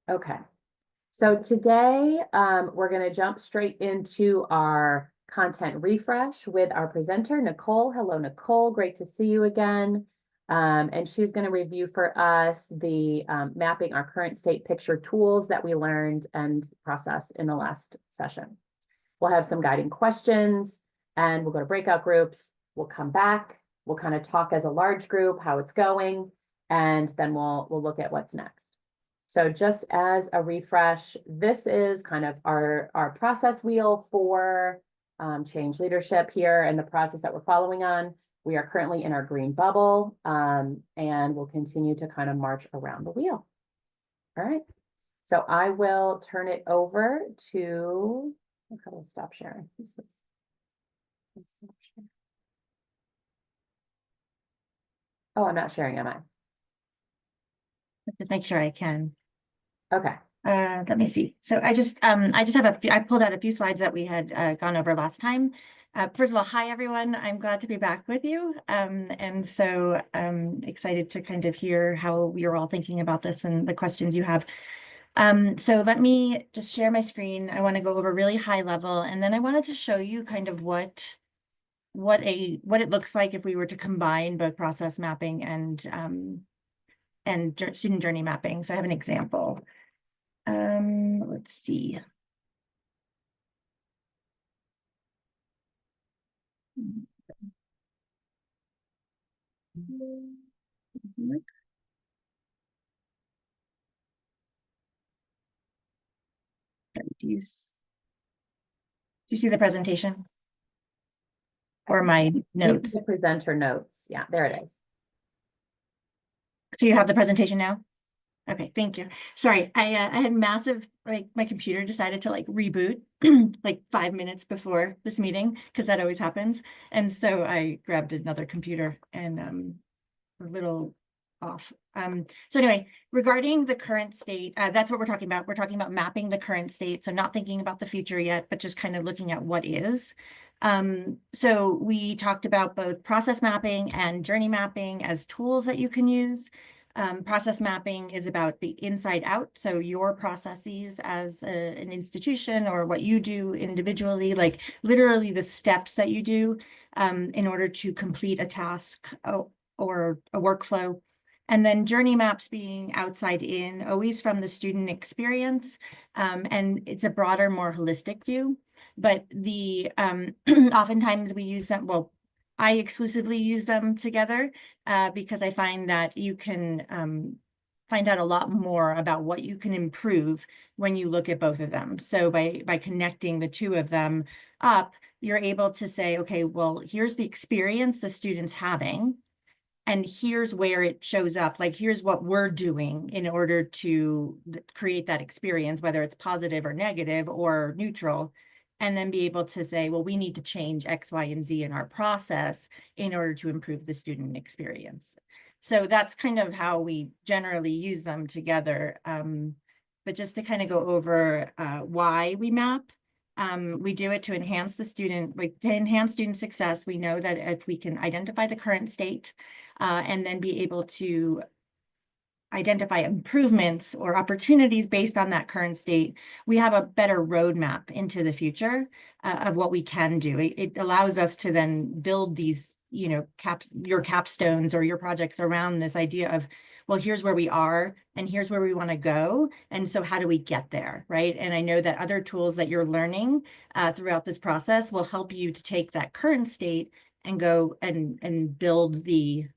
Okay, so today we're going to jump straight into our content refresh with our presenter, Nicole. Hello, Nicole. Great to see you again. And she's going to review for us the mapping our current state picture tools that we learned and processed in the last session. We'll have some guiding questions and we'll go to breakout groups. We'll come back. We'll kind of talk as a large group, how it's going, and then we'll look at what's next. So just as a refresh, this is kind of our process wheel for change leadership here and the process that we're following on. We are currently in our green bubble and we'll continue to kind of march around the wheel. All right. So I will turn it over to, how do I stop sharing? Oh, I'm not sharing, am I? Just make sure I can. Okay. Let me see. So I just have a few, I pulled out a few slides that we had gone over last time. First of all, hi everyone. I'm glad to be back with you. And so I'm excited to kind of hear how you're all thinking about this and the questions you have. So let me just share my screen. I want to go over really high level, and then I wanted to show you kind of what it looks like if we were to combine both process mapping and student journey mapping. So I have an example. Let's see. Do you see the presentation or my notes? The presenter notes. Yeah, there it is. So you have the presentation now? Okay, thank you. Sorry, I had massive, like my computer decided to like reboot like 5 minutes before this meeting, because that always happens. And so I grabbed another computer and a little off. So anyway, regarding the current state, that's what we're talking about. We're talking about mapping the current state. So not thinking about the future yet, but just kind of looking at what is. So we talked about both process mapping and journey mapping as tools that you can use. Process mapping is about the inside out. So your processes as an institution or what you do individually, like literally the steps that you do in order to complete a task or a workflow. And then journey maps being outside in, always from the student experience. And it's a broader, more holistic view. But the oftentimes we use them, well, I exclusively use them together because I find that you can find out a lot more about what you can improve when you look at both of them. So by connecting the two of them up, you're able to say, okay, well, here's the experience the student's having, and here's where it shows up. Like, here's what we're doing in order to create that experience, whether it's positive or negative or neutral. And then be able to say, well, we need to change X, Y, and Z in our process in order to improve the student experience. So that's kind of how we generally use them together. But just to kind of go over why we map, we do it to enhance the student, like to enhance student success. We know that if we can identify the current state and then be able to identify improvements or opportunities based on that current state, we have a better roadmap into the future of what we can do. It allows us to then build these, you know, your capstones or your projects around this idea of, well, here's where we are and here's where we want to go. And so how do we get there, right? And I know that other tools that you're learning throughout this process will help you to take that current state and go and build the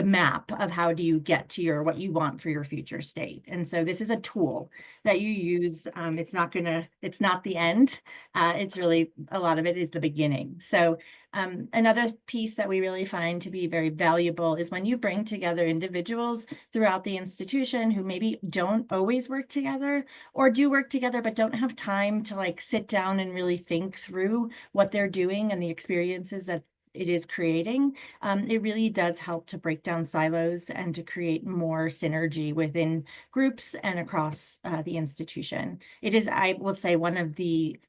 map of how do you get to what you want for your future state. And so this is a tool that you use. It's not the end. It's really, a lot of it is the beginning. So another piece that we really find to be very valuable is when you bring together individuals throughout the institution who maybe don't always work together or do work together, but don't have time to like sit down and really think through what they're doing and the experiences that it is creating. It really does help to break down silos and to create more synergy within groups and across the institution. It is, I will say, one of the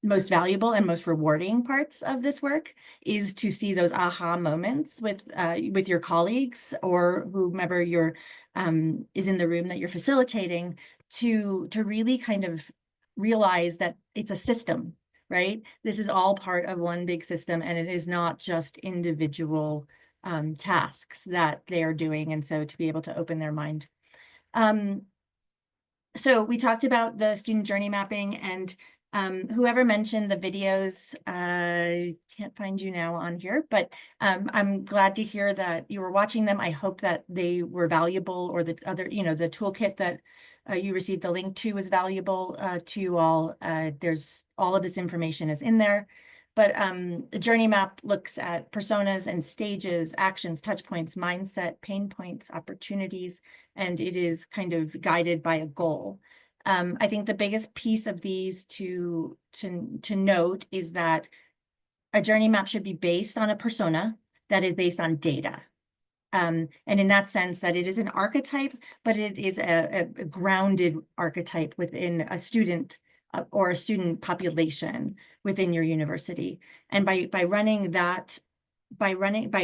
most valuable and most rewarding parts of this work is to see those aha moments with your colleagues or whomever you're is in the room that you're facilitating, to really kind of realize that it's a system, right? This is all part of one big system, and it is not just individual tasks that they are doing. And so to be able to open their mind. So we talked about the student journey mapping, and whoever mentioned the videos, I can't find you now on here, but I'm glad to hear that you were watching them. I hope that they were valuable, or the other, the toolkit that you received the link to was valuable to you all. There's all of this information is in there. But the journey map looks at personas and stages, actions, touch points, mindset, pain points, opportunities, and it is kind of guided by a goal. I think the biggest piece of these to note is that a journey map should be based on a persona that is based on data. And in that sense, that it is an archetype, but it is a grounded archetype within a student or a student population within your university. And by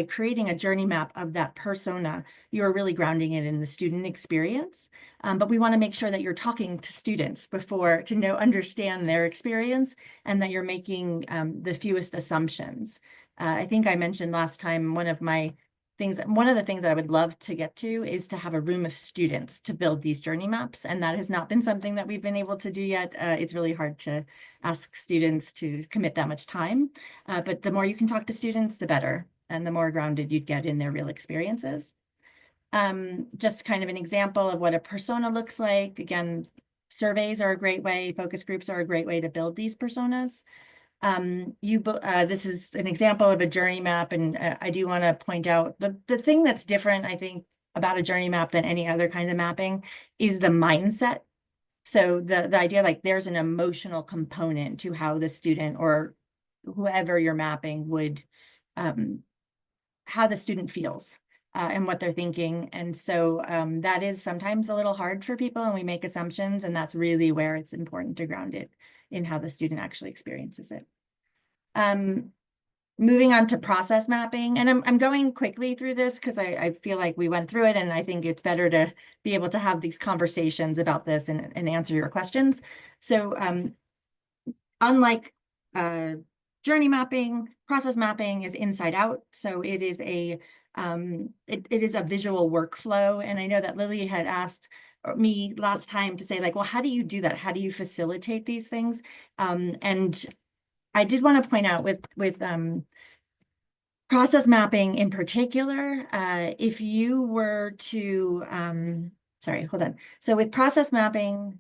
creating a journey map of that persona, you're really grounding it in the student experience. But we want to make sure that you're talking to students to understand their experience, and that you're making the fewest assumptions. I think I mentioned last time one of the things that I would love to get to is to have a room of students to build these journey maps. And that has not been something that we've been able to do yet. It's really hard to ask students to commit that much time. But the more you can talk to students, the better, and the more grounded you'd get in their real experiences. Just kind of an example of what a persona looks like. Again, surveys are a great way, focus groups are a great way to build these personas. This is an example of a journey map, and I do want to point out the thing that's different, I think, about a journey map than any other kind of mapping is the mindset. So the idea, like, there's an emotional component to how the student or whoever you're mapping would, how the student feels and what they're thinking. And so that is sometimes a little hard for people, and we make assumptions, and that's really where it's important to ground it in how the student actually experiences it. Moving on to process mapping, and I'm going quickly through this because I feel like we went through it, and I think it's better to be able to have these conversations about this and answer your questions. So unlike journey mapping, process mapping is inside out. So it is it is a visual workflow. And I know that Lily had asked me last time to say, like, well, how do you do that? How do you facilitate these things? And I did want to point out with process mapping in particular, if you were to, sorry, hold on. So with process mapping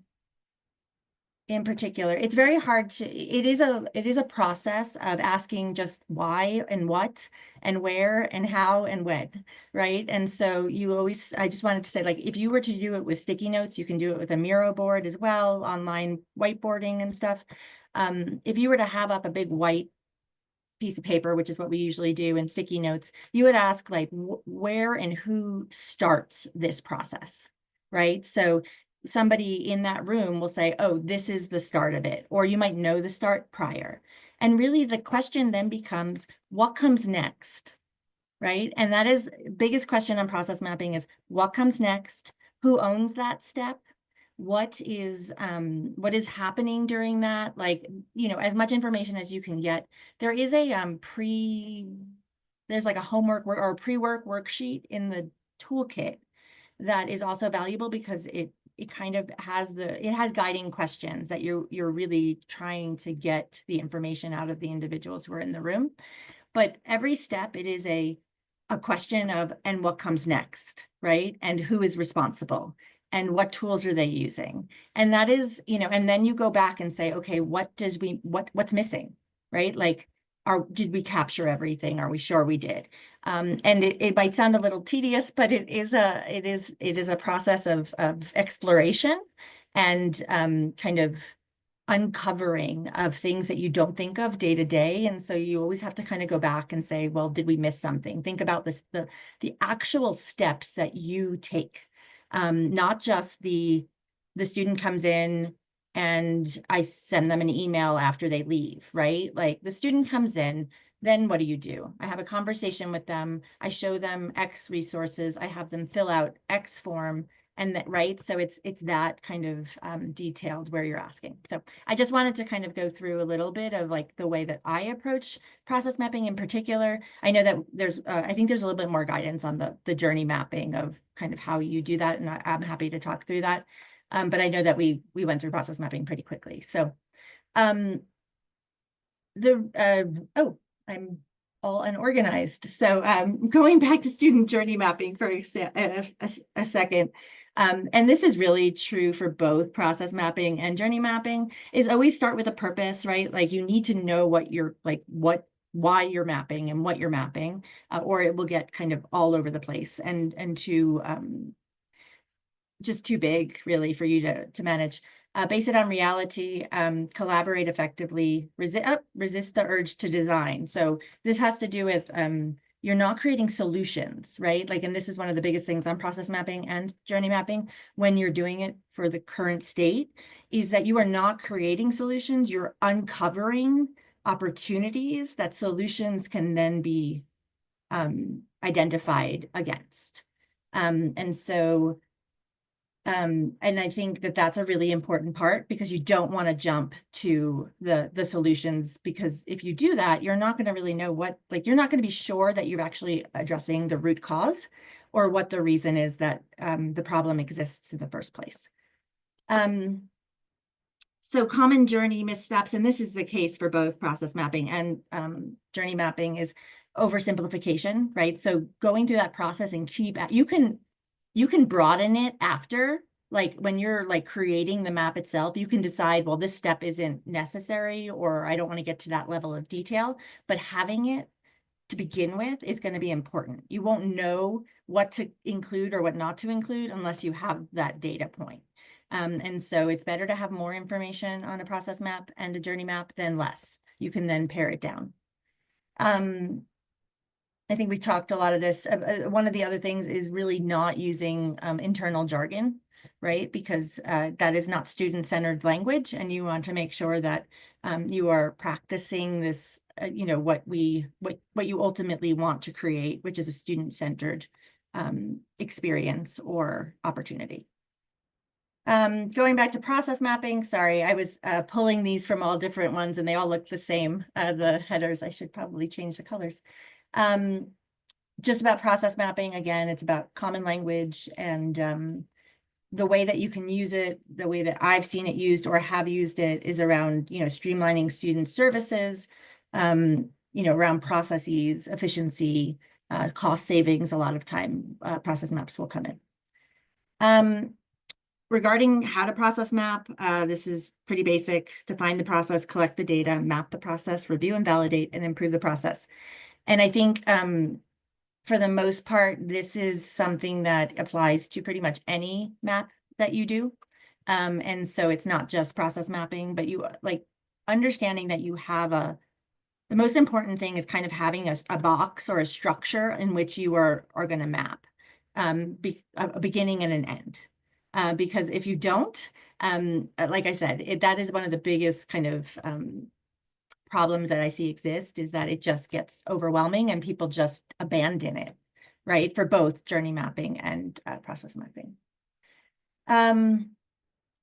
in particular, it's very hard to, it is a process of asking just why and what and where and how and when, right? And so I just wanted to say, like, if you were to do it with sticky notes, you can do it with a Miro board as well, online whiteboarding and stuff. If you were to have up a big white piece of paper, which is what we usually do in sticky notes, you would ask, like, where and who starts this process, right? So somebody in that room will say, oh, this is the start of it, or you might know the start prior. And really the question then becomes, what comes next, right? And that is biggest question on process mapping is, what comes next? Who owns that step? What is happening during that? Like, as much information as you can get. There is a there's like a homework or a pre-work worksheet in the toolkit that is also valuable because it kind of has guiding questions that you're really trying to get the information out of the individuals who are in the room. But every step, it is a question of, and what comes next, right? And who is responsible? And what tools are they using? And that is, and then you go back and say, okay, what's missing, right? Like, did we capture everything? Are we sure we did? And it might sound a little tedious, but it is a process of exploration and kind of uncovering of things that you don't think of day to day. And so you always have to kind of go back and say, well, did we miss something? Think about the actual steps that you take. Not just the student comes in, and I send them an email after they leave, right? Like the student comes in, then what do? I have a conversation with them. I show them X resources. I have them fill out X form, and that, right? So it's that kind of detailed where you're asking. So I just wanted to kind of go through a little bit of like the way that I approach process mapping in particular. I know that there's, I think there's a little bit more guidance on the journey mapping of kind of how you do that, and I'm happy to talk through that. But I know that we went through process mapping pretty quickly. So um, oh, I'm all unorganized. So going back to student journey mapping for a second. And this is really true for both process mapping and journey mapping, is always start with a purpose, right? Like you need to know what you're like, why you're mapping and what you're mapping, or it will get kind of all over the place and to just too big really for you to manage. Base it on reality, collaborate effectively, resist the urge to design. So this has to do with you're not creating solutions, right? Like, and this is one of the biggest things on process mapping and journey mapping when you're doing it for the current state, is that you are not creating solutions, you're uncovering opportunities that solutions can then be identified against. And so and I think that that's a really important part, because you don't want to jump to the solutions, because if you do that, you're not going to really know what, like, you're not going to be sure that you're actually addressing the root cause or what the reason is that the problem exists in the first place. So common journey missteps, and this is the case for both process mapping and journey mapping, is oversimplification, right? So going through that process and you can broaden it after, like when you're like creating the map itself, you can decide, well, this step isn't necessary, or I don't want to get to that level of detail, but having it to begin with is going to be important. You won't know what to include or what not to include unless you have that data point. And so it's better to have more information on a process map and a journey map than less. You can then pare it down. I think we talked a lot of this. One of the other things is really not using internal jargon, right? Because that is not student-centered language, and you want to make sure that you are practicing this, you know, what you ultimately want to create, which is a student-centered experience or opportunity. Going back to process mapping, sorry, I was pulling these from all different ones and they all look the same. The headers, I should probably change the colors. Just about process mapping, again, it's about common language and the way that you can use it, the way that I've seen it used or have used it is around, you know, streamlining student services, you know, around processes, efficiency, cost savings. A lot of time process maps will come in. Regarding how to process map, this is pretty basic. Define the process, collect the data, map the process, review and validate, and improve the process. And I think for the most part, this is something that applies to pretty much any map that you do. And so it's not just process mapping, but you like understanding that you have the most important thing is kind of having a box or a structure in which you are going to map a beginning and an end. Because if you don't, like I said, that is one of the biggest kind of problems that I see exist, is that it just gets overwhelming and people just abandon it, right? For both journey mapping and process mapping.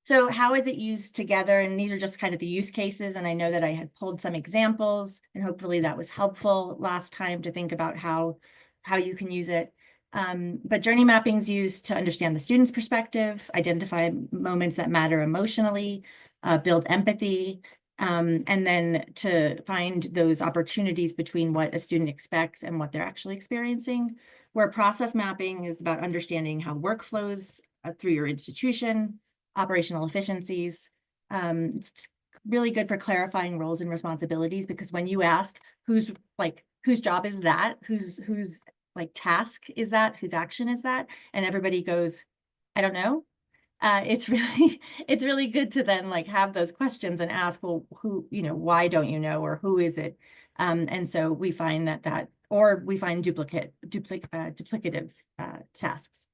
So how is it used together? And these are just kind of the use cases. And I know that I had pulled some examples, and hopefully that was helpful last time to think about how you can use it. But journey mapping is used to understand the student's perspective, identify moments that matter emotionally, build empathy, and then to find those opportunities between what a student expects and what they're actually experiencing. Where process mapping is about understanding how work flows through your institution, operational efficiencies. It's really good for clarifying roles and responsibilities, because when you ask whose job is that, whose like task is that, whose action is that, and everybody goes, I don't know. It's really good to then like have those questions and ask, well, who, you know, why don't you know, or who is it? And so we find or we find duplicative tasks.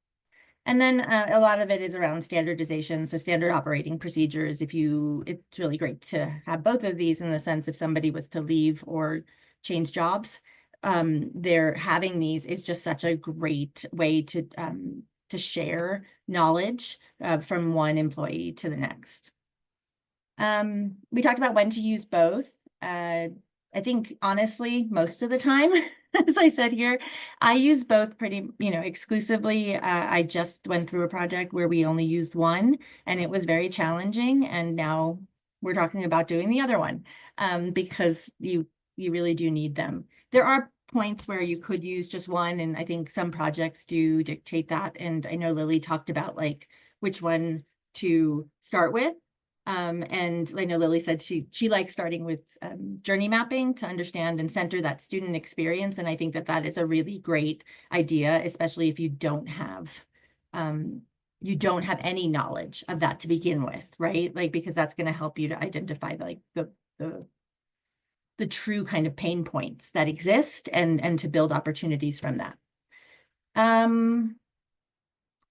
And then a lot of it is around standardization. So standard operating procedures, it's really great to have both of these in the sense if somebody was to leave or change jobs, they're having these is just such a great way to share knowledge from one employee to the next. We talked about when to use both. I think honestly, most of the time, as I said here, I use both pretty, exclusively. I just went through a project where we only used one and it was very challenging. And now we're talking about doing the other one because you really do need them. There are points where you could use just one, and I think some projects do dictate that. And I know Lily talked about like which one to start with. And I know Lily said she likes starting with journey mapping to understand and center that student experience. And I think that is a really great idea, especially if you don't have any knowledge of that to begin with, right? Like, because that's going to help you to identify like the true kind of pain points that exist and to build opportunities from that.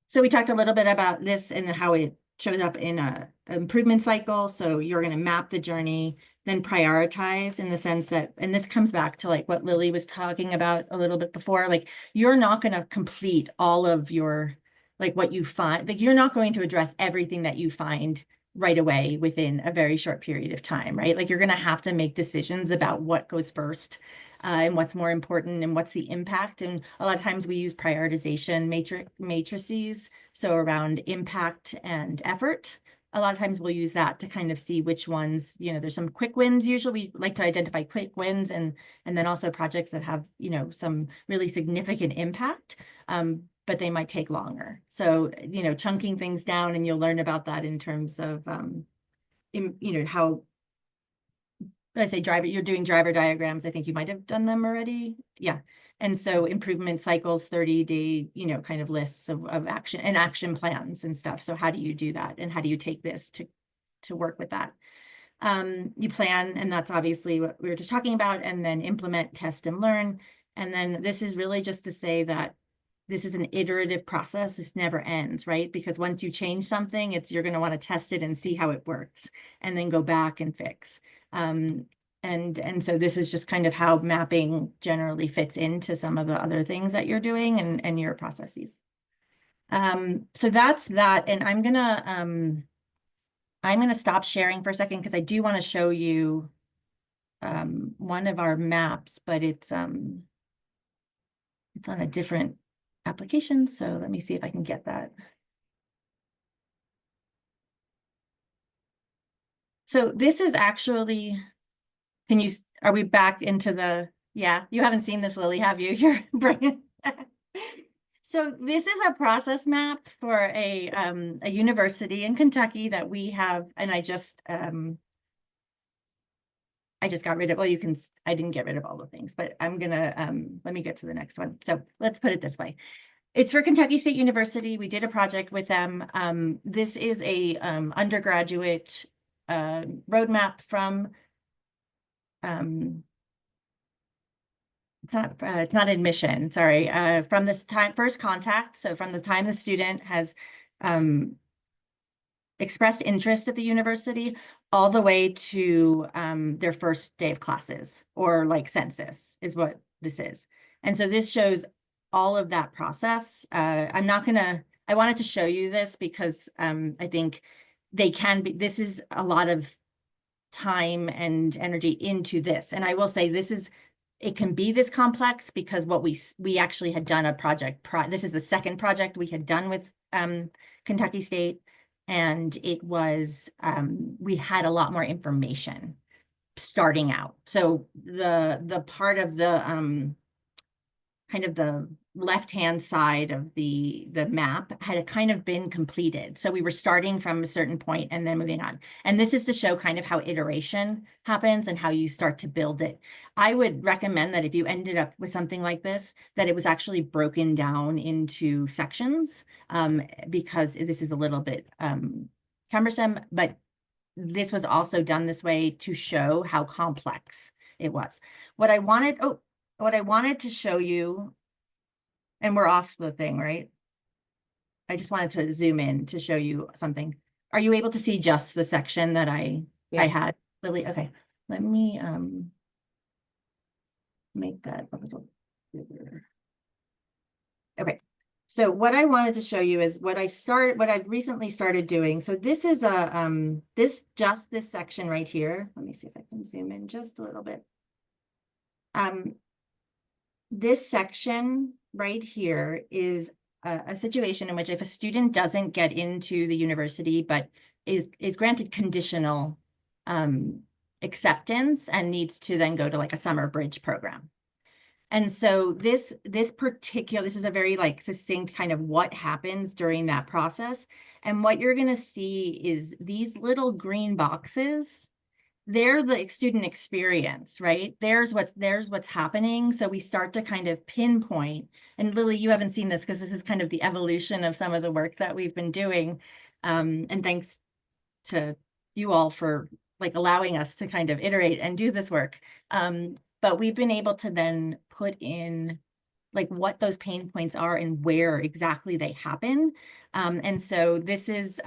So we talked a little bit about this and how it shows up in a improvement cycle. So you're going to map the journey, then prioritize in the sense that, and this comes back to like what Lily was talking about a little bit before, like you're not going to complete all of your, like what you find, like you're not going to address everything that you find right away within a very short period of time, right? Like you're going to have to make decisions about what goes first and what's more important and what's the impact. And a lot of times we use prioritization matrices. So around impact and effort, a lot of times we'll use that to kind of see which ones, there's some quick wins. Usually we like to identify quick wins and then also projects that have, some really significant impact. But they might take longer. So, chunking things down, and you'll learn about that in terms of, how, when I say driver, you're doing driver diagrams. I think you might have done them already. Yeah. And so improvement cycles, 30-day, kind of lists of action and action plans and stuff. So how do you do that? And how do you take this to work with that? You plan, and that's obviously what we were just talking about, and then implement, test, and learn. And then this is really just to say that this is an iterative process. This never ends, right? Because once you change something, you're going to want to test it and see how it works and then go back and fix. And so this is just kind of how mapping generally fits into some of the other things that you're doing and your processes. So that's that. And I'm gonna stop sharing for a second because I do want to show you one of our maps, but it's on a different application. So let me see if I can get that. So this is actually, are we back into yeah, you haven't seen this, Lily, have you? You're bringing. So this is a process map for a university in Kentucky that we have, and I just got rid of, well, I didn't get rid of all the things, but I'm gonna, let me get to the next one. So let's put it this way. It's for Kentucky State University. We did a project with them. This is a undergraduate roadmap from, it's not admission, sorry, from this time, first contact. So from the time the student has expressed interest at the university all the way to their first day of classes, or like census is what this is. And so this shows all of that process. I wanted to show you this because I think this is a lot of time and energy into this. And I will say it can be this complex because what we actually had done a project, this is the second project we had done with Kentucky State. And it was, we had a lot more information starting out. So the part of the, kind of the left-hand side of the map had kind of been completed. So we were starting from a certain point and then moving on. And this is to show kind of how iteration happens and how you start to build it. I would recommend that if you ended up with something like this, that it was actually broken down into sections, because this is a little bit cumbersome, but this was also done this way to show how complex it was. What I wanted to show you, and we're off the thing, right? I just wanted to zoom in to show you something. Are you able to see just the section that I Yeah. had, Lily? Okay, let me make that a little bigger. Okay, so what I wanted to show you is what I've recently started doing. So this is this section right here. Let me see if I can zoom in just a little bit. This section right here is a situation in which if a student doesn't get into the university, but is granted conditional acceptance and needs to then go to like a summer bridge program. And so this is a very like succinct kind of what happens during that process. And what you're going to see is these little green boxes. They're the student experience, right? There's what's happening. So we start to kind of pinpoint, and Lily, you haven't seen this because this is kind of the evolution of some of the work that we've been doing. And thanks to you all for like allowing us to kind of iterate and do this work. But we've been able to then put in like what those pain points are and where exactly they happen. And so this is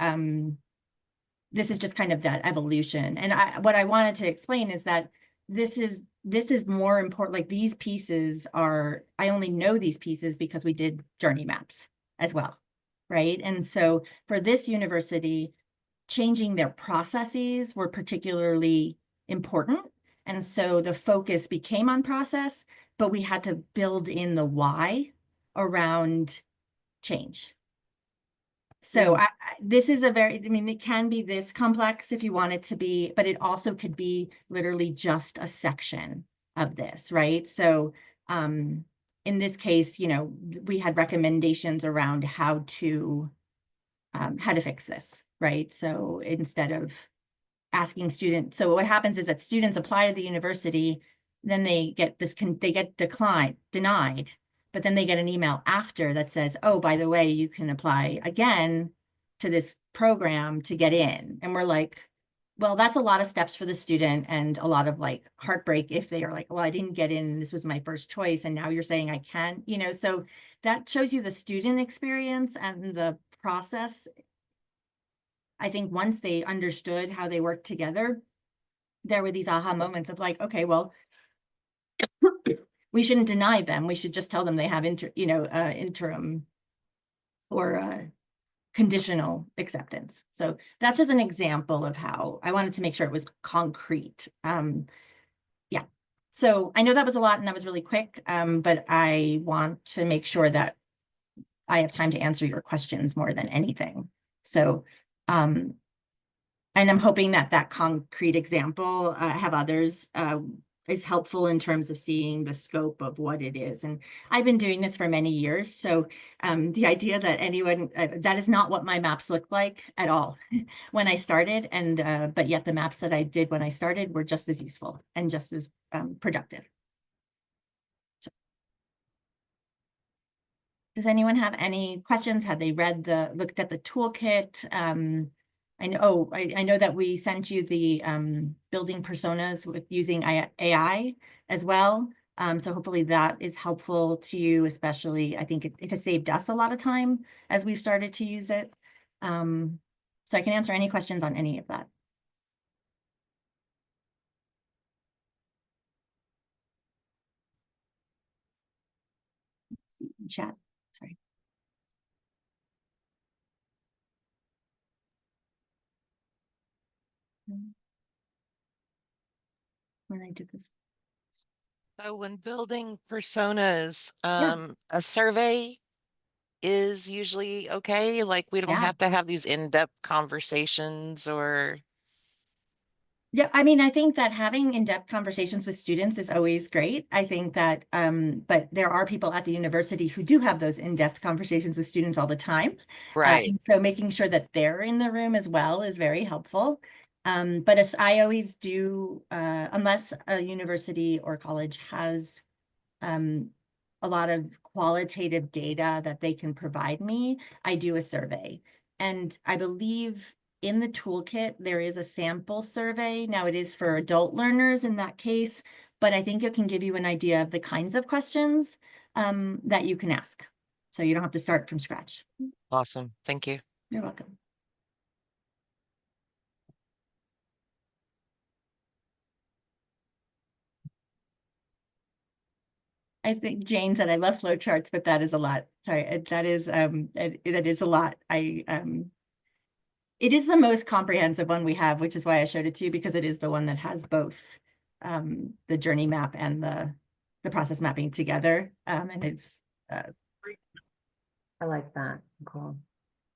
just kind of that evolution. And what I wanted to explain is that this is more important. Like these pieces are, I only know these pieces because we did journey maps as well, right? And so for this university, changing their processes were particularly important. And so the focus became on process, but we had to build in the why around change. So this is I mean, it can be this complex if you want it to be, but it also could be literally just a section of this, right? So in this case, you know, we had recommendations around how to fix this, right? So instead of asking students, so what happens is that students apply to the university, then they get denied, but then they get an email after that says, oh, by the way, you can apply again to this program to get in. And we're like, well, that's a lot of steps for the student and a lot of like heartbreak if they are like, well, I didn't get in, this was my first choice, and now you're saying I can, you know, so that shows you the student experience and the process. I think once they understood how they worked together, there were these aha moments of like, okay, well, we shouldn't deny them. We should just tell them they have interim or conditional acceptance. So that's just an example of how I wanted to make sure it was concrete. Yeah. So I know that was a lot and that was really quick, but I want to make sure that I have time to answer your questions more than anything. So, and I'm hoping that that concrete example, I have others, is helpful in terms of seeing the scope of what it is. And I've been doing this for many years. So the idea that anyone, that is not what my maps looked like at all when I started. And but yet the maps that I did when I started were just as useful and just as productive. So, does anyone have any questions? Have they looked at the toolkit? I know that we sent you the building personas with using AI as well. So hopefully that is helpful to you, especially I think it has saved us a lot of time as we've started to use it. So I can answer any questions on any of that. Let's see, chat, sorry. When I did this. So when building personas, Yeah. a survey is usually okay. Like we don't Yeah. have to have these in-depth conversations or Yeah, I mean, I think that having in-depth conversations with students is always great. I think that, but there are people at the university who do have those in-depth conversations with students all the time. right. And so making sure that they're in the room as well is very helpful. But as I always do, unless a university or college has a lot of qualitative data that they can provide me, I do a survey. And I believe in the toolkit, there is a sample survey. Now it is for adult learners in that case, but I think it can give you an idea of the kinds of questions that you can ask. So you don't have to start from scratch. Awesome. Thank you. You're welcome. I think Jane said I love flowcharts, but that is a lot. Sorry, that is that is a lot. It is the most comprehensive one we have, which is why I showed it to you, because it is the one that has both the journey map and the process mapping together. And it's I like that. Cool.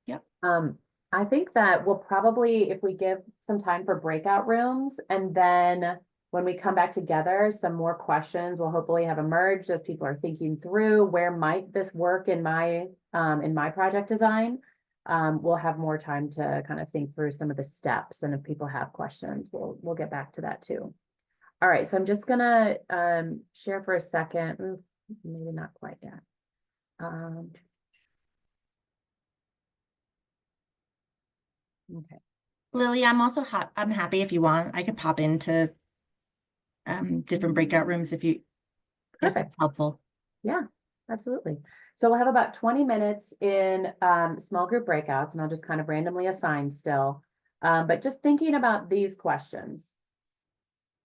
Yep. I think that we'll probably, if we give some time for breakout rooms, and then when we come back together, some more questions will hopefully have emerged as people are thinking through where might this work in my project design. We'll have more time to kind of think through some of the steps, and if people have questions, we'll get back to that too. All right, so I'm just gonna share for a second. Maybe not quite yet. Okay. Lily, I'm also I'm happy if you want. I could pop into different breakout rooms if Perfect. it's helpful. Yeah, absolutely. So we'll have about 20 minutes in small group breakouts, and I'll just kind of randomly assign still. But just thinking about these questions,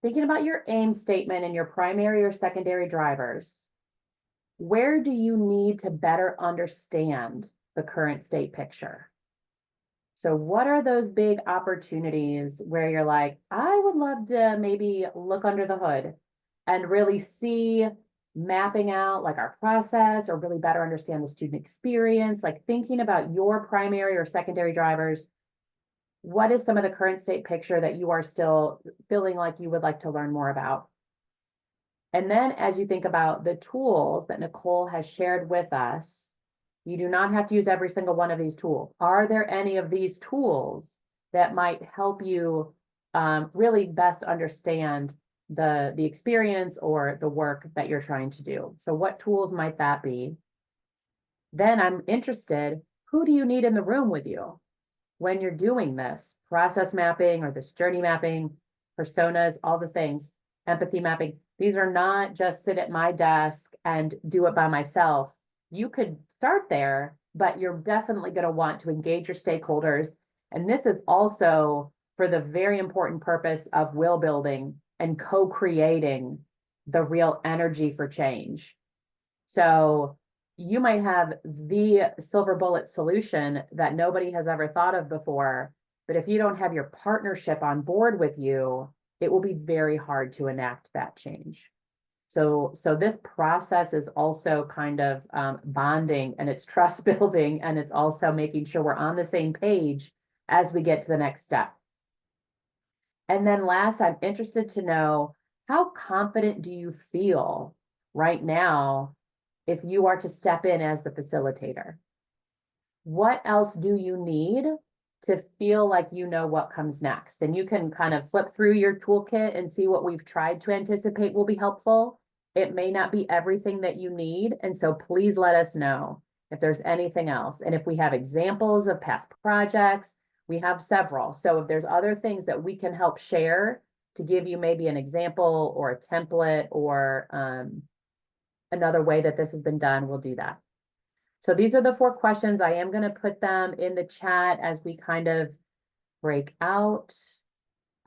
thinking about your aim statement and your primary or secondary drivers, where do you need to better understand the current state picture? So what are those big opportunities where you're like, I would love to maybe look under the hood and really see mapping out like our process, or really better understand the student experience, like thinking about your primary or secondary drivers. What is some of the current state picture that you are still feeling like you would like to learn more about? And then as you think about the tools that Nicole has shared with us, you do not have to use every single one of these tools. Are there any of these tools that might help you really best understand the experience or the work that you're trying to do? So what tools might that be? Then I'm interested, who do you need in the room with you when you're doing this process mapping or this journey mapping, personas, all the things, empathy mapping? These are not just sit at my desk and do it by myself. You could start there, but you're definitely going to want to engage your stakeholders. And this is also for the very important purpose of will building and co-creating the real energy for change. So you might have the silver bullet solution that nobody has ever thought of before, but if you don't have your partnership on board with you, it will be very hard to enact that change. So this process is also kind of bonding, and it's trust building, and it's also making sure we're on the same page as we get to the next step. And then last, I'm interested to know, how confident do you feel right now if you are to step in as the facilitator? What else do you need to feel like you know what comes next? And you can kind of flip through your toolkit and see what we've tried to anticipate will be helpful. It may not be everything that you need. And so please let us know if there's anything else. And if we have examples of past projects, we have several. So if there's other things that we can help share to give you maybe an example or a template or another way that this has been done, we'll do that. So these are the 4 questions. I am going to put them in the chat as we kind of break out.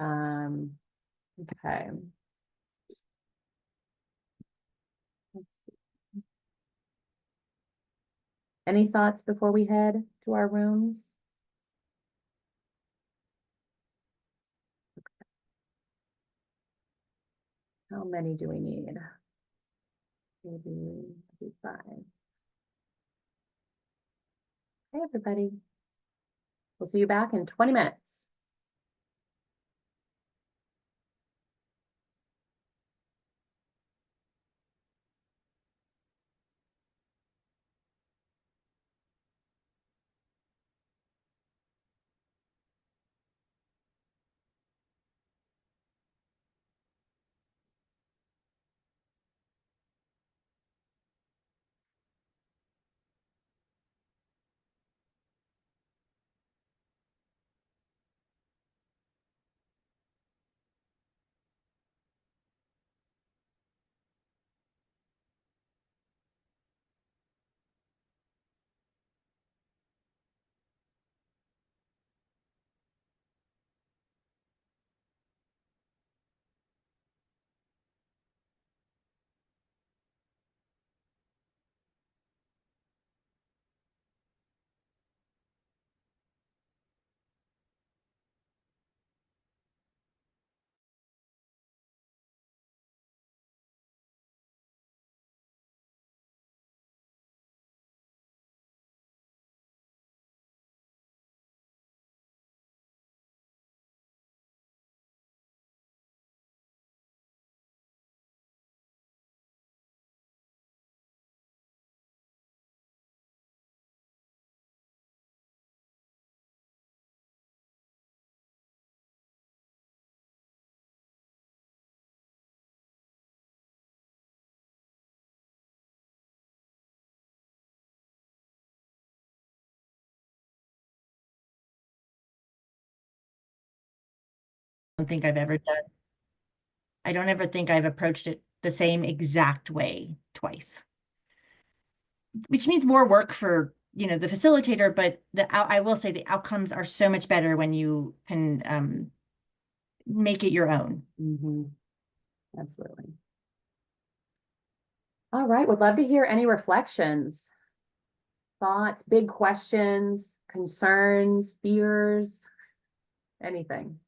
Okay. Any thoughts before we head to our rooms? How many do we need? Maybe 5. Hey, everybody. We'll see you back in 20 minutes. think I've ever done. I don't ever think I've approached it the same exact way twice, which means more work for, the facilitator, but I will say the outcomes are so much better when you can make it your own. Mm-hmm. Absolutely. All right, would love to hear any reflections, thoughts, big questions, concerns, fears, anything.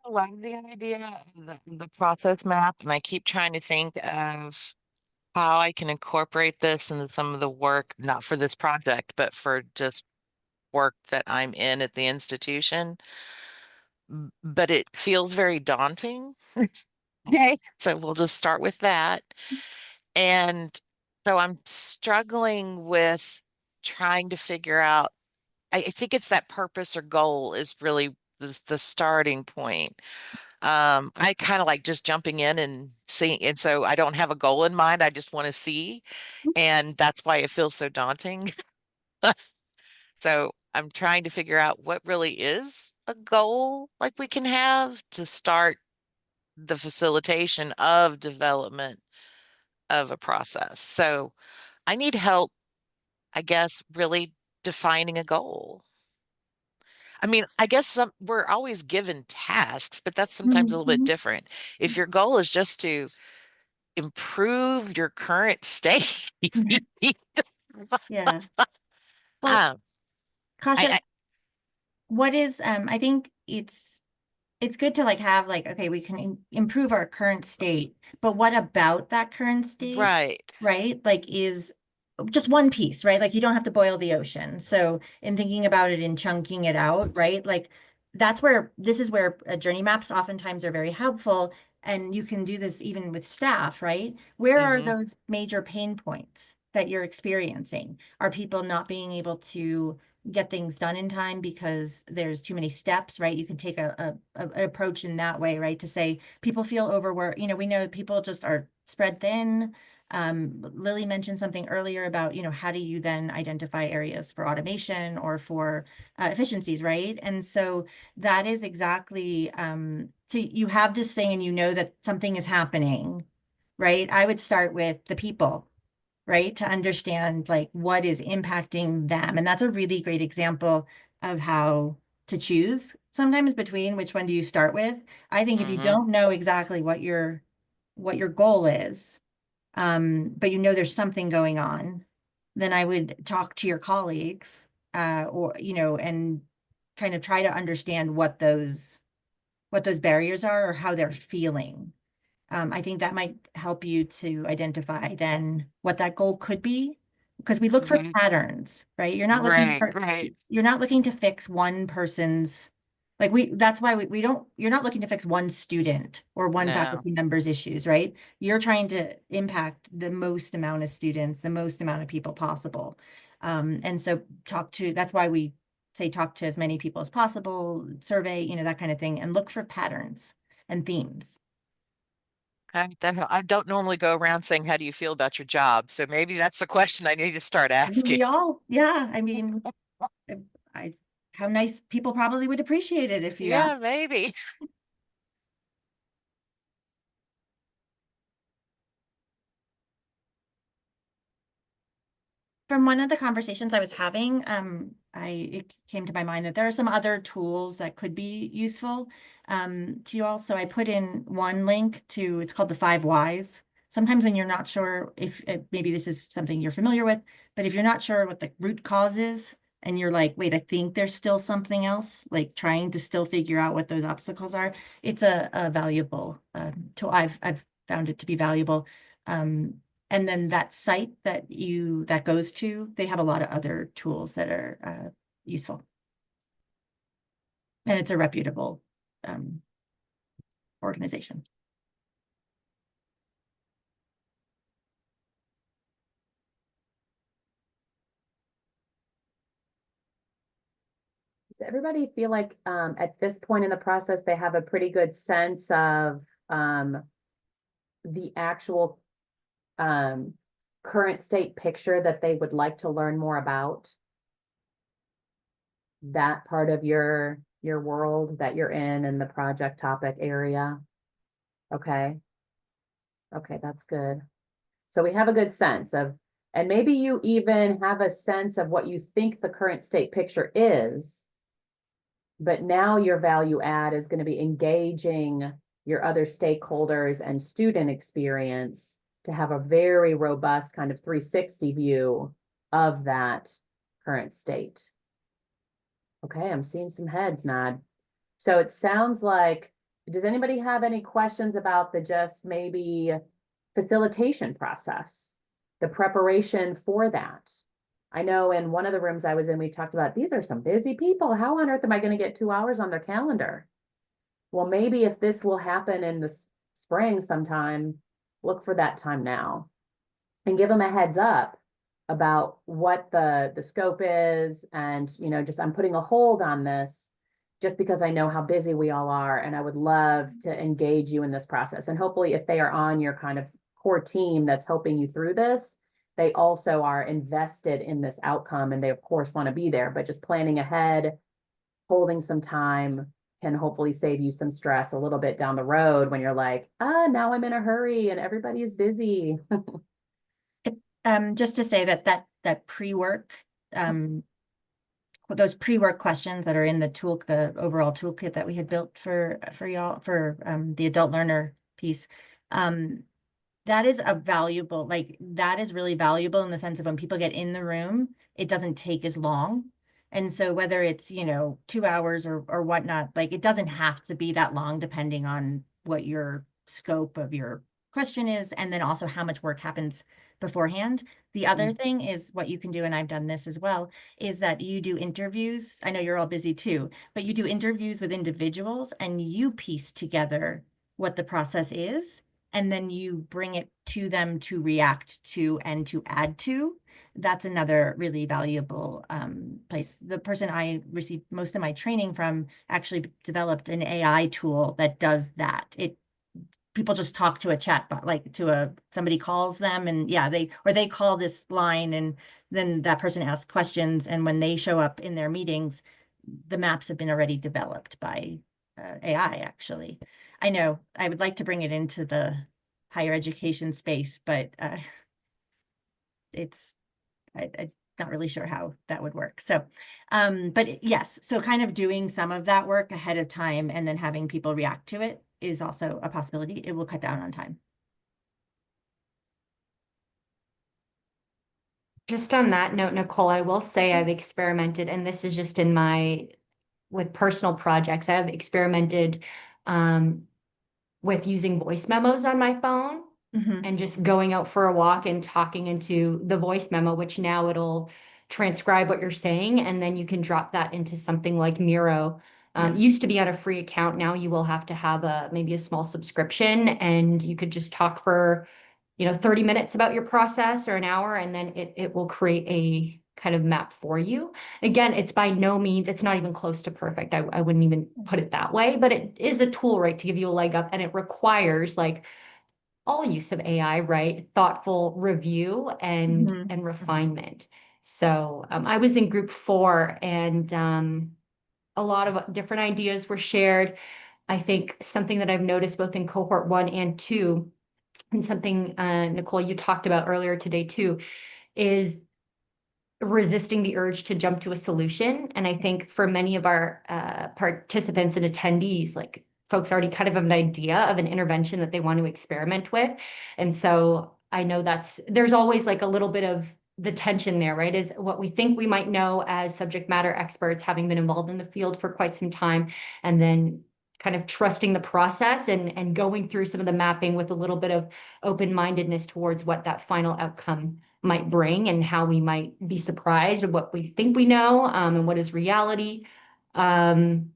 I love the idea of the process map, and I keep trying to think of how I can incorporate this into some of the work, not for this project, but for just work that I'm in at the institution. But it feels very daunting. Okay. So we'll just start with that. And so I'm struggling with trying to figure out, I think it's that purpose or goal is really the starting point. I kind of like just jumping in and seeing, and so I don't have a goal in mind. I just want to see, and that's why it feels so daunting. So I'm trying to figure out what really is a goal like we can have to start the facilitation of development of a process. So I need help, I guess, really defining a goal. I mean, I guess we're always given tasks, but that's sometimes a little bit Mhm. different. If your goal is just to improve your current state, Yeah. Well, um, Kasha, I what is I think it's good to like have like, okay, we can improve our current state, but what about that current state, right. right? Like is just one piece, right? Like you don't have to boil the ocean. So in thinking about it and chunking it out, right? Like this is where journey maps oftentimes are very helpful. And you can do this even with staff, right? Where are Hmm. those major pain points that you're experiencing? Are people not being able to get things done in time because there's too many steps, right? You can take an approach in that way, right? To say people feel overworked. We know people just are spread thin. Lily mentioned something earlier about, how do you then identify areas for automation or for efficiencies, right? And so that is exactly, so you have this thing and you know that something is happening, right? I would start with the people, right? To understand like what is impacting them. And that's a really great example of how to choose sometimes between which one do you start with. I think if you Hmm. don't know exactly what your goal is, but you know there's something going on, then I would talk to your colleagues, or and kind of try to understand what those barriers are or how they're feeling. I think that might help you to identify then what that goal could be, because we look for Hmm. patterns, right? Right, right. You're not looking to fix one person's, like that's why we don't, you're not looking to fix one student or one No. faculty member's issues, right? You're trying to impact the most amount of students, the most amount of people possible. And so that's why we say talk to as many people as possible, survey, that kind of thing, and look for patterns and themes. I don't normally go around saying, how do you feel about your job? So maybe that's the question I need to start asking. We all, yeah, I mean, I, I- how nice people probably would appreciate it if you Yeah, asked. maybe. From one of the conversations I was having, it came to my mind that there are some other tools that could be useful to you all. So I put in one link to, it's called the 5 whys. Sometimes when you're not sure if maybe this is something you're familiar with, but if you're not sure what the root cause is, and you're like, wait, I think there's still something else, like trying to still figure out what those obstacles are, it's a valuable tool. I've found it to be valuable. Um, and then that site that goes to, they have a lot of other tools that are useful. And it's a reputable um, organization. Does everybody feel like at this point in the process, they have a pretty good sense of the actual current state picture that they would like to learn more about? That part of your world that you're in the project topic area? Okay. Okay, that's good. So we have a good sense of, and maybe you even have a sense of what you think the current state picture is. But now your value add is going to be engaging your other stakeholders and student experience to have a very robust kind of 360 view of that current state. Okay, I'm seeing some heads nod. So it sounds like, does anybody have any questions about the just maybe facilitation process, the preparation for that? I know in one of the rooms I was in, we talked about these are some busy people. How on earth am I going to get 2 hours on their calendar? Well, maybe if this will happen in the spring sometime, look for that time now and give them a heads up about what the scope is. And, you know, just I'm putting a hold on this just because I know how busy we all are. And I would love to engage you in this process. And hopefully if they are on your kind of core team that's helping you through this, they also are invested in this outcome and they of course want to be there, but just planning ahead, holding some time can hopefully save you some stress a little bit down the road when you're like, now I'm in a hurry and everybody is busy. Just to say that pre-work, those pre-work questions that are in the overall toolkit that we had built for y'all for the adult learner piece, that is a valuable, that is really valuable in the sense of when people get in the room, it doesn't take as long. And so whether it's, 2 hours or whatnot, it doesn't have to be that long depending on what your scope of your question is, and then also how much work happens beforehand. The other thing is what you can do, and I've done this as well, is that you do interviews. I know you're all busy too, but you do interviews with individuals and you piece together what the process is, and then you bring it to them to react to and to add to. That's another really valuable place. The person I received most of my training from actually developed an AI tool that does that. People just talk to a chat bot, somebody calls them and they call this line and then that person asks questions. And when they show up in their meetings, the maps have been already developed by AI actually. I know I would like to bring it into the higher education space, but I'm not really sure how that would work. So, but yes, so kind of doing some of that work ahead of time and then having people react to it is also a possibility. It will cut down on time. Just on that note, Nicole, I will say I've experimented, and this is just with personal projects. I've experimented with using voice memos on my phone and just going out for a walk and talking into the voice memo, which now it'll transcribe what you're saying, and then you can drop that into something like Miro. Yes. Used to be on a free account. Now you will have to have maybe a small subscription, and you could just talk for 30 minutes about your process or an hour, and then it will create a kind of map for you. Again, it's by no means, it's not even close to perfect. I wouldn't even put it that way, but it is a tool, right, to give you a leg up, and it requires all use of AI, right? Thoughtful review and refinement. So I was in group 4 and a lot of different ideas were shared. I think something that I've noticed both in cohort 1 and 2, and something Nicole, you talked about earlier today too, is resisting the urge to jump to a solution. And I think for many of our participants and attendees, folks already kind of have an idea of an intervention that they want to experiment with. And so I know there's always a little bit of the tension there, right? Is what we think we might know as subject matter experts, having been involved in the field for quite some time, and then kind of trusting the process and going through some of the mapping with a little bit of open-mindedness towards what that final outcome might bring and how we might be surprised at what we think we know and what is reality. And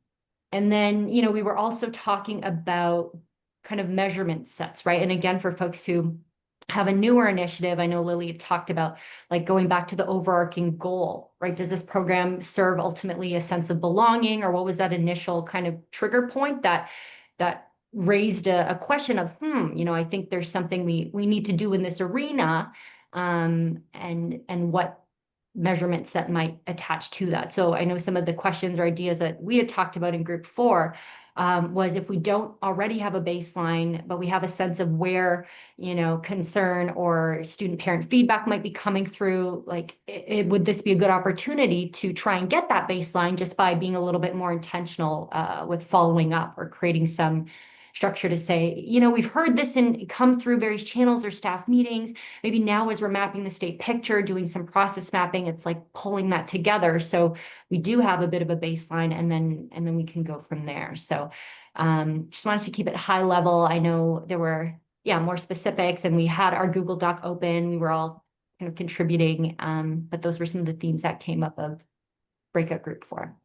then, we were also talking about kind of measurement sets, right? And again, for folks who have a newer initiative, I know Lily had talked about going back to the overarching goal, right? Does this program serve ultimately a sense of belonging, or what was that initial kind of trigger point that raised a question of, I think there's something we need to do in this arena, and what measurements that might attach to that. So I know some of the questions or ideas that we had talked about in group 4 was if we don't already have a baseline, but we have a sense of where, concern or student parent feedback might be coming through, like, would this be a good opportunity to try and get that baseline just by being a little bit more intentional with following up or creating some structure to say, we've heard this and come through various channels or staff meetings. Maybe now as we're mapping the state picture, doing some process mapping, it's like pulling that together. So we do have a bit of a baseline, and then we can go from there. So just wanted to keep it high level. I know there were, more specifics, and we had our Google Doc open. We were all kind of contributing, but those were some of the themes that came up of breakout group 4.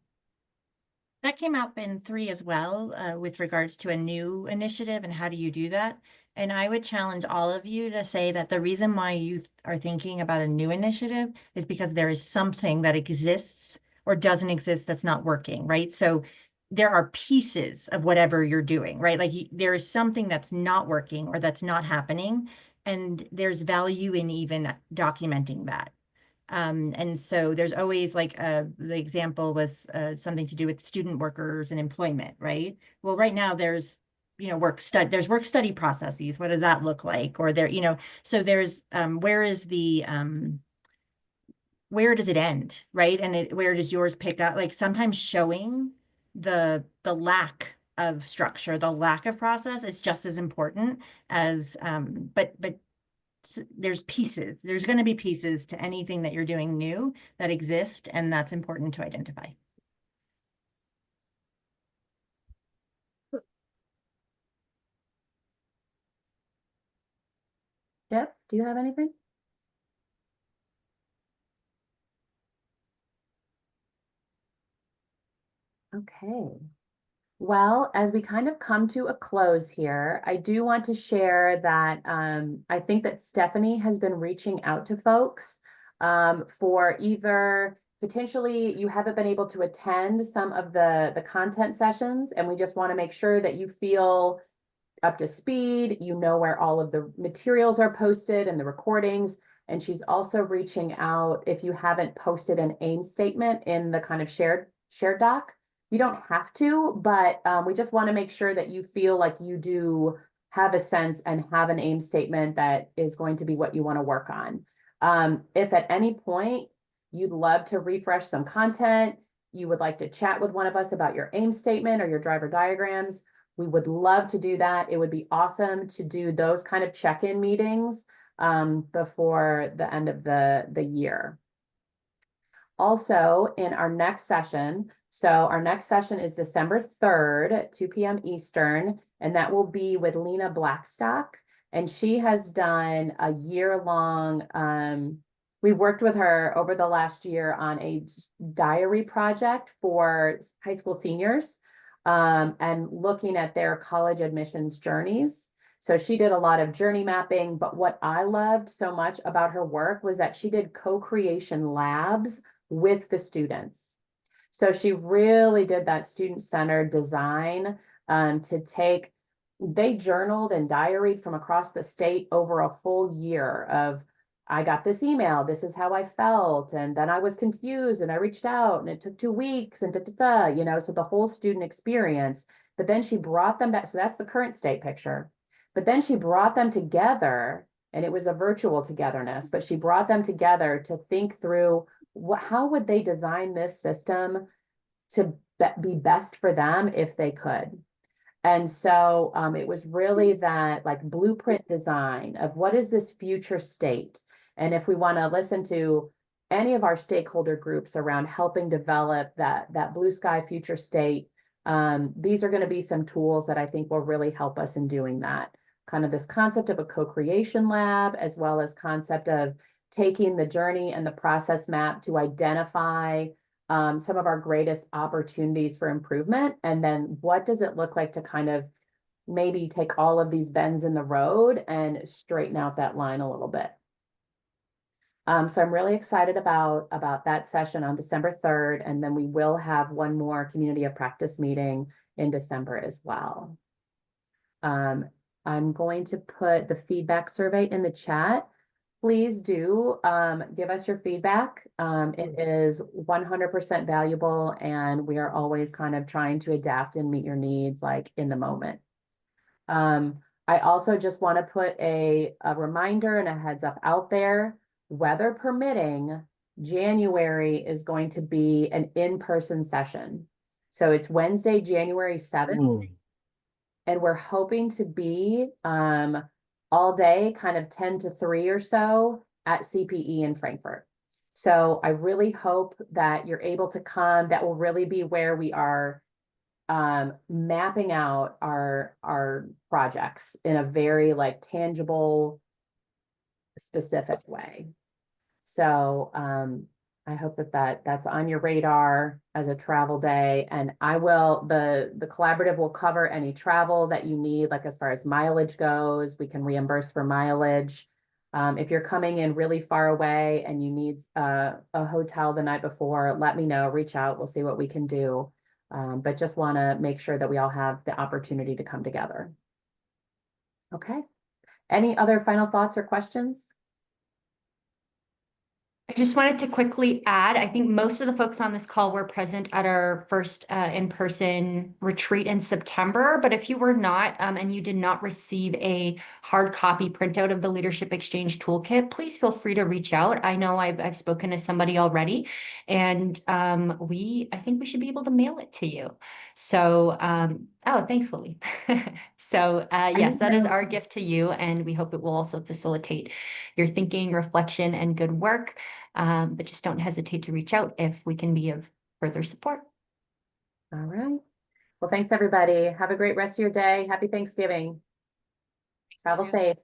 That came up in 3 as well, with regards to a new initiative and how do you do that? And I would challenge all of you to say that the reason why you are thinking about a new initiative is because there is something that exists or doesn't exist that's not working, right? So there are pieces of whatever you're doing, right? Like there is something that's not working or that's not happening, and there's value in even documenting that. And so there's always like the example was something to do with student workers and employment, right? Well, right now there's work study processes. What does that look like? Or so there's where does it end, right? And where does yours pick up? Like sometimes showing the lack of structure, the lack of process is just as important as but there's going to be pieces to anything that you're doing new that exist, and that's important to identify. Jeff, do you have anything? Okay. Well, as we kind of come to a close here, I do want to share that I think that Stephanie has been reaching out to folks for either potentially you haven't been able to attend some of the content sessions, and we just want to make sure that you feel up to speed, you know where all of the materials are posted and the recordings. And she's also reaching out if you haven't posted an aim statement in the kind of shared doc. You don't have to, but we just want to make sure that you feel like you do have a sense and have an aim statement that is going to be what you want to work on. If at any point you'd love to refresh some content, you would like to chat with one of us about your aim statement or your driver diagrams, we would love to do that. It would be awesome to do those kind of check-in meetings before the end of the year. Also, in our next session, so our next session is December 3rd at 2 p.m. Eastern, and that will be with Lena Blackstock. And she has done a year-long, we worked with her over the last year on a diary project for high school seniors and looking at their college admissions journeys. So she did a lot of journey mapping, but what I loved so much about her work was that she did co-creation labs with the students. So she really did that student-centered design to take, they journaled and diaried from across the state over a full year of, I got this email, this is how I felt, and then I was confused and I reached out and it took 2 weeks and so the whole student experience. But then she brought them back, so that's the current state picture. But then she brought them together, and it was a virtual togetherness, but she brought them together to think through how would they design this system to be best for them if they could. And so it was really that like blueprint design of what is this future state? And if we want to listen to any of our stakeholder groups around helping develop that blue sky future state, these are going to be some tools that I think will really help us in doing that. Kind of this concept of a co-creation lab, as well as concept of taking the journey and the process map to identify some of our greatest opportunities for improvement. And then what does it look like to kind of maybe take all of these bends in the road and straighten out that line a little bit. So I'm really excited about that session on December 3rd. And then we will have one more community of practice meeting in December as well. I'm going to put the feedback survey in the chat. Please do give us your feedback. It is 100% valuable, and we are always kind of trying to adapt and meet your needs like in the moment. I also just want to put a reminder and a heads up out there. Weather permitting, January is going to be an in-person session. So it's Wednesday, January 7th. And we're hoping to be all day, kind of 10 to 3 or so at CPE in Frankfurt. So I really hope that you're able to come. That will really be where we are mapping out our projects in a very like tangible, specific way. So I hope that's on your radar as a travel day. And the collaborative will cover any travel that you need, like as far as mileage goes, we can reimburse for mileage. If you're coming in really far away and you need a hotel the night before, let me know, reach out, we'll see what we can do. But just want to make sure that we all have the opportunity to come together. Okay. Any other final thoughts or questions? I just wanted to quickly add, I think most of the folks on this call were present at our first in-person retreat in September. But if you were not and you did not receive a hard copy printout of the Leadership Exchange Toolkit, please feel free to reach out. I know I've spoken to somebody already, and I think we should be able to mail it to you. So, oh, thanks, Lily. So yes, that is our gift to you, and we hope it will also facilitate your thinking, reflection, and good work. But just don't hesitate to reach out if we can be of further support. All right. Well, thanks everybody. Have a great rest of your day. Happy Thanksgiving. Travel safe.